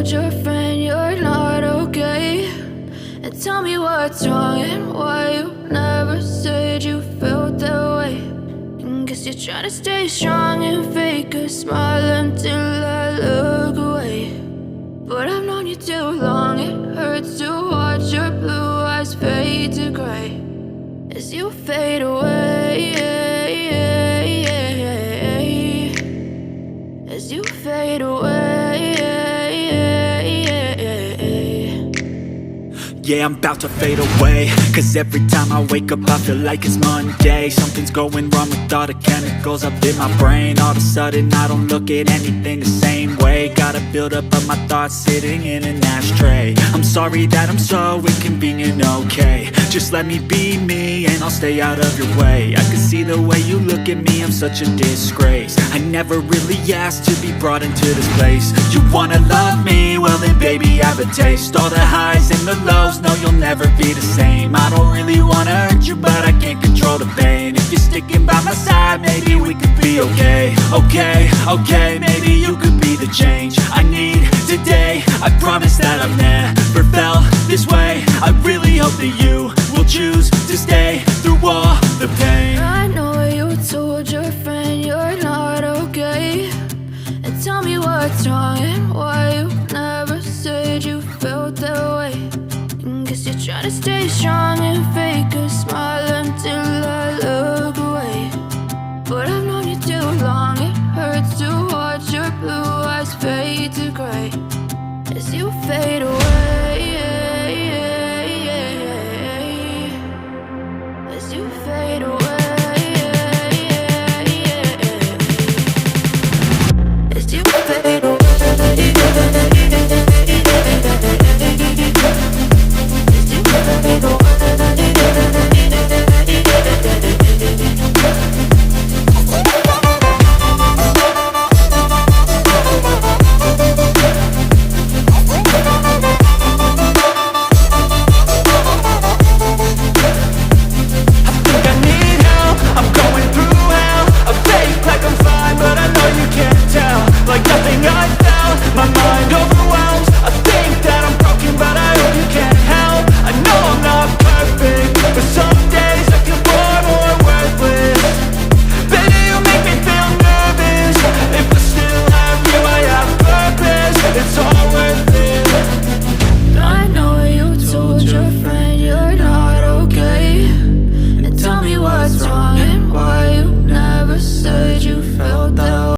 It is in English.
told your friend you're not okay? And tell me what's wrong and why you never said you felt that way. And guess you're trying to stay strong and fake a smile until I look away. But I've known you too long, it hurts to watch your blue eyes fade to gray as you fade away, as you fade away. Yeah, I'm about to fade away, cause every time I wake up I feel like it's Monday. Something's going wrong with all the chemicals up in my brain. All of a sudden I don't look at anything the same way. Got a buildup of my thoughts sitting in an ashtray. I'm sorry that I'm so inconvenient, okay? Just let me be me and I'll stay out of your way. I can see the way you look at me, I'm such a disgrace. I never really asked to be brought into this place. You wanna love me? Well then baby have a taste. All the highs and the lows, no, you'll never be the same. I don't really wanna hurt you, but I can't control the pain. If you're sticking by my side, maybe we could be okay. Okay, maybe you could be the change I need today. I promise that I've never felt this way. I really hope that you will choose to stay through all the pain. I know you told your friend you're not okay. And tell me what's wrong and why you never said you felt that way. Guess you're trying to stay strong and fake a smile until I look away. But I've known you too long, it hurts to watch your blue eyes fade to gray as you fade away.